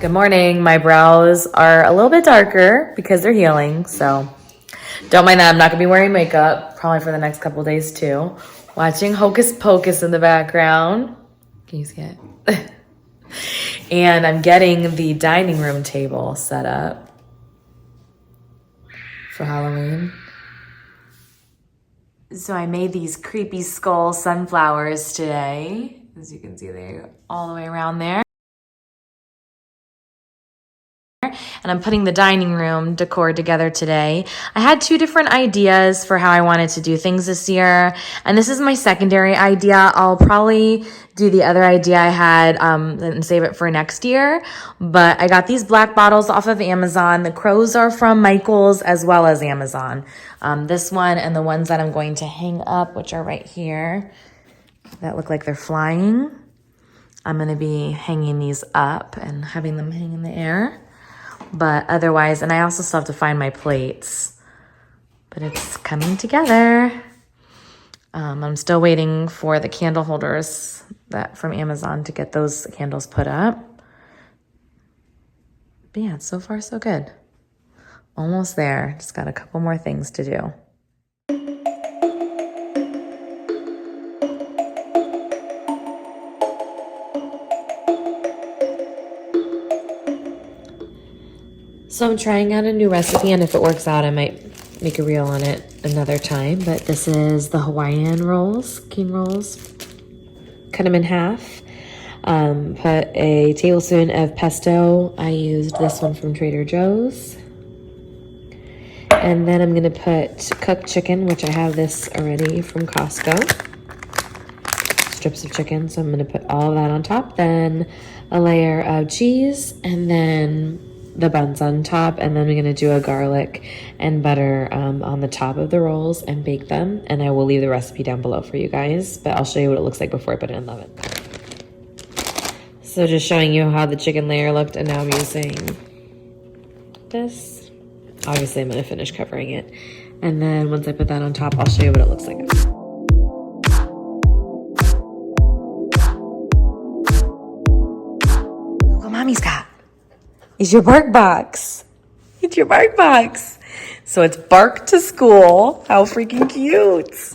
Good morning. My brows are a little bit darker because they're healing, so don't mind that. I'm not gonna be wearing makeup probably for the next couple of days too. Watching Hocus Pocus in the background. Can you see it? And I'm getting the dining room table set up for Halloween. So I made these creepy skull sunflowers today. As you can see, they're all the way around there. And I'm putting the dining room decor together today. I had two different ideas for how I wanted to do things this year, and this is my secondary idea. I'll probably do the other idea I had and save it for next year, but I got these black bottles off of Amazon. The crows are from Michael's as well as Amazon. This one and the ones that I'm going to hang up, which are right here, that look like they're flying. I'm going to be hanging these up and having them hang in the air. But otherwise, and I also still have to find my plates, but it's coming together. I'm still waiting for the candle holders from Amazon to get those candles put up. But yeah, so far so good. Almost there. Just got a couple more things to do. So I'm trying out a new recipe, and if it works out, I might make a reel on it another time. But this is the Hawaiian rolls, king rolls. Cut them in half. Put a tablespoon of pesto. I used this one from Trader Joe's. And then I'm going to put cooked chicken, which I have this already from Costco. Strips of chicken, so I'm going to put all of that on top. Then a layer of cheese, and then the buns on top, and then we're going to do a garlic and butter on the top of the rolls and bake them. And I will leave the recipe down below for you guys, but I'll show you what it looks like before I put it in the oven. So just showing you how the chicken layer looked, and now I'm using this. Obviously I'm going to finish covering it, and then once I put that on top, I'll show you what it looks like. Look what Mommy's got. It's your BarkBox. It's your BarkBox. So it's Bark to School. How freaking cute.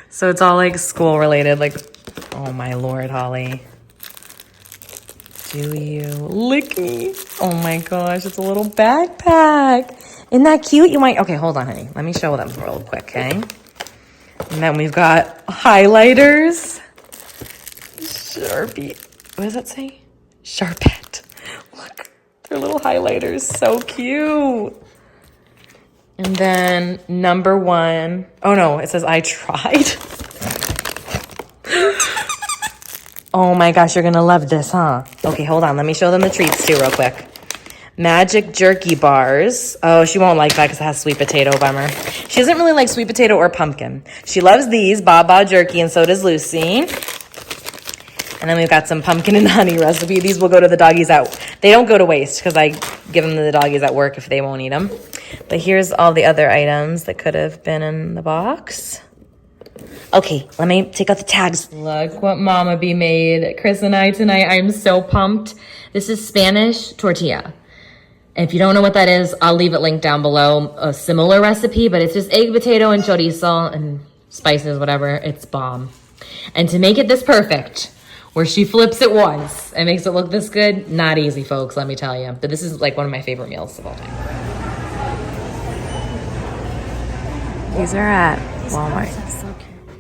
So it's all like school related. Like, oh my Lord, Holly. Do you lick me? Oh my gosh, it's a little backpack. Isn't that cute? You might, okay, hold on, honey. Let me show them real quick, okay? And then we've got highlighters. Sharpie. What does that say? Sharpette. Look. They're little highlighters, so cute. And then number one, oh no, it says I tried. Oh my gosh, you're gonna love this, huh? Okay, hold on, let me show them the treats too real quick. Magic jerky bars. Oh, she won't like that because it has sweet potato, bummer. She doesn't really like sweet potato or pumpkin. She loves these, Baba jerky, and so does Lucy. And then we've got some pumpkin and honey recipe. These will go to the doggies out. They don't go to waste because I give them to the doggies at work if they won't eat them. But here's all the other items that could have been in the box. Okay, let me take out the tags. Look what Mama B made Chris and I tonight. I'm so pumped. This is Spanish tortilla. And if you don't know what that is, I'll leave it linked down below. A similar recipe, but it's just egg, potato, and chorizo and spices, whatever. It's bomb. And to make it this perfect, where she flips it once and makes it look this good, not easy, folks, let me tell you. But this is like one of my favorite meals of all time. These are at Walmart.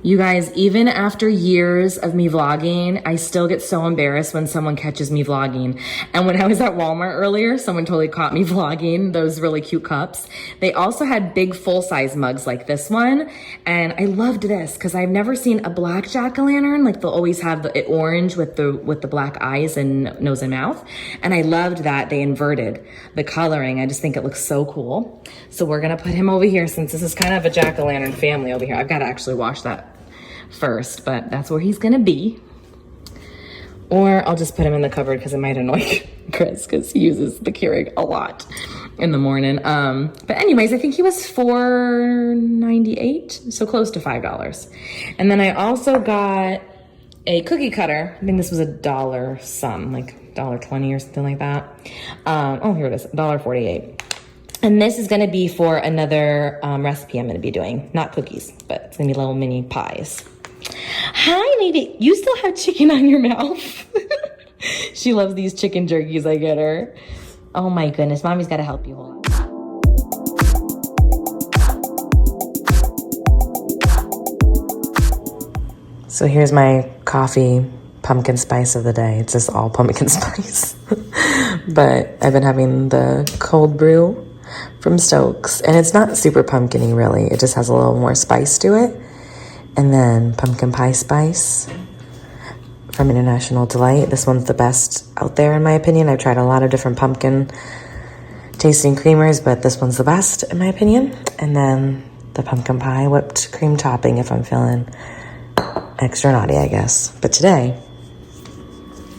You guys, even after years of me vlogging, I still get so embarrassed when someone catches me vlogging. And when I was at Walmart earlier, someone totally caught me vlogging those really cute cups. They also had big full-size mugs like this one. And I loved this because I've never seen a black jack-o'-lantern. Like they'll always have the orange with the black eyes and nose and mouth. And I loved that they inverted the coloring. I just think it looks so cool. So we're gonna put him over here since this is kind of a jack-o'-lantern family over here. I've got to actually wash that first, but that's where he's gonna be. Or I'll just put him in the cupboard because it might annoy Chris because he uses the Keurig a lot in the morning. But anyways, I think he was $4.98, so close to $5. And then I also got a cookie cutter. I think this was $1 some, like $1.20 or something like that. Oh, here it is, $1.48. And this is gonna be for another recipe I'm gonna be doing. Not cookies, but it's gonna be little mini pies. Hi, lady. You still have chicken on your mouth? She loves these chicken jerkies I get her. Oh my goodness, mommy's gotta help you. Hold on. So here's my coffee pumpkin spice of the day. It's just all pumpkin spice. But I've been having the cold brew from Stokes, and it's not super pumpkin-y really. It just has a little more spice to it. And then pumpkin pie spice from International Delight. This one's the best out there in my opinion. I've tried a lot of different pumpkin tasting creamers, but this one's the best in my opinion. And then the pumpkin pie whipped cream topping if I'm feeling extra naughty, I guess. But today,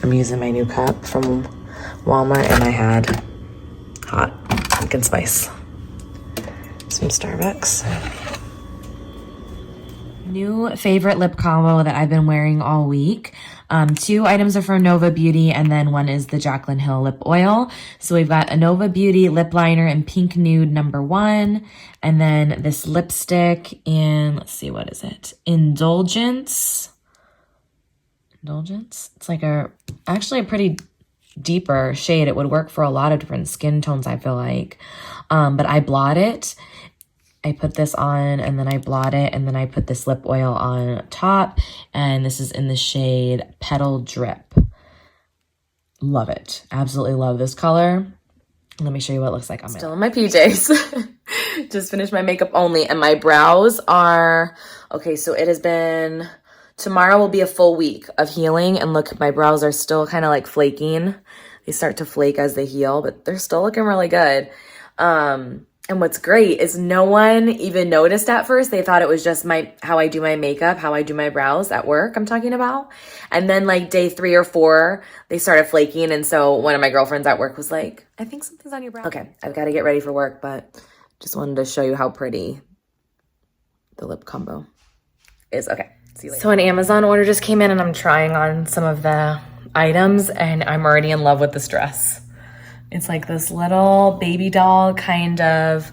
I'm using my new cup from Walmart, and I had hot pumpkin spice. Some Starbucks. New favorite lip combo that I've been wearing all week. 2 items are from Nova Beauty, and then one is the Jaclyn Hill lip oil. So we've got a Nova Beauty lip liner in Pink Nude #1, and then this lipstick in, let's see, what is it? Indulgence. It's like actually a pretty deeper shade. It would work for a lot of different skin tones, I feel like. But I blot it. I put this on, and then I blot it, and then I put this lip oil on top, and this is in the shade Petal Drip. Love it. Absolutely love this color. Let me show you what it looks like on my Still in my PJs. Just finished my makeup only, and my brows are, okay, so it has been, tomorrow will be a full week of healing, and look, my brows are still kind of like flaking. They start to flake as they heal, but they're still looking really good. And what's great is no one even noticed at first. They thought it was just how I do my makeup, how I do my brows at work I'm talking about. And then like day 3 or 4, they started flaking. And so one of my girlfriends at work was like, I think something's on your brow. Okay, I've got to get ready for work, but just wanted to show you how pretty the lip combo is. Okay, see you later. So an Amazon order just came in, and I'm trying on some of the items, and I'm already in love with this dress. It's like this little baby doll kind of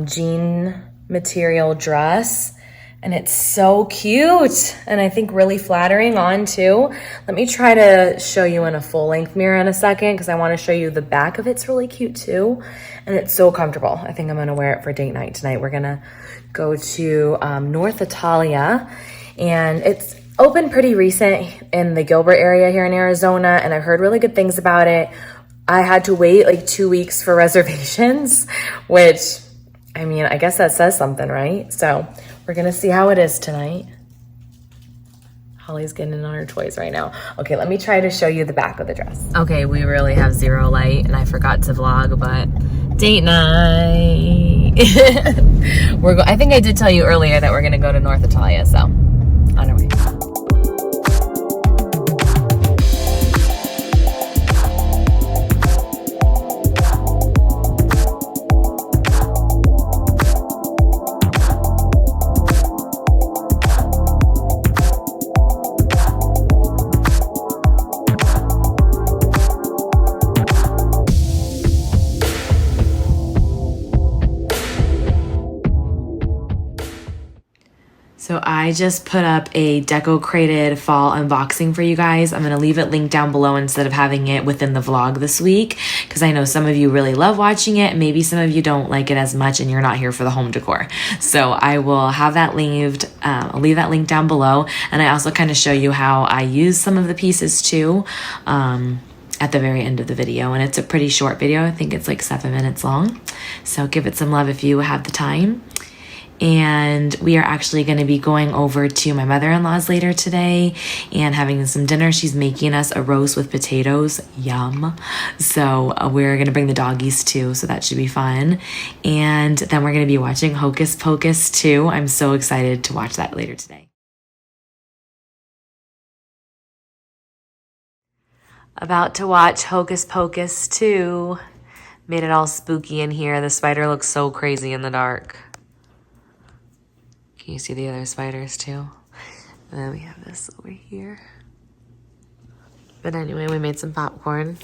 jean material dress. And it's so cute. And I think really flattering on too. Let me try to show you in a full length mirror in a second, because I want to show you the back of it's really cute too. And it's so comfortable. I think I'm going to wear it for date night tonight. We're going to go to North Italia. And it's opened pretty recent in the Gilbert area here in Arizona. And I've heard really good things about it. I had to wait like 2 weeks for reservations, which, I mean, I guess that says something, right? So we're gonna see how it is tonight. Holly's getting in on her toys right now. Okay, let me try to show you the back of the dress. Okay, we really have zero light, and I forgot to vlog, but date night. I think I did tell you earlier that we're gonna go to North Italia, so on our way. So I just put up a Deco-Crated fall unboxing for you guys. I'm going to leave it linked down below instead of having it within the vlog this week, because I know some of you really love watching it. Maybe some of you don't like it as much and you're not here for the home decor. So I will have that linked. I'll leave that link down below. And I also kind of show you how I use some of the pieces too at the very end of the video. And it's a pretty short video. I think it's like 7 minutes long. So give it some love if you have the time. And we are actually going to be going over to my mother-in-law's later today and having some dinner. She's making us a roast with potatoes. Yum. So we're going to bring the doggies too, so that should be fun. And then we're going to be watching Hocus Pocus too. I'm so excited to watch that later today. About to watch Hocus Pocus 2. Made it all spooky in here. The spider looks so crazy in the dark. Can you see the other spiders too? And then we have this over here. But anyway, we made some popcorn.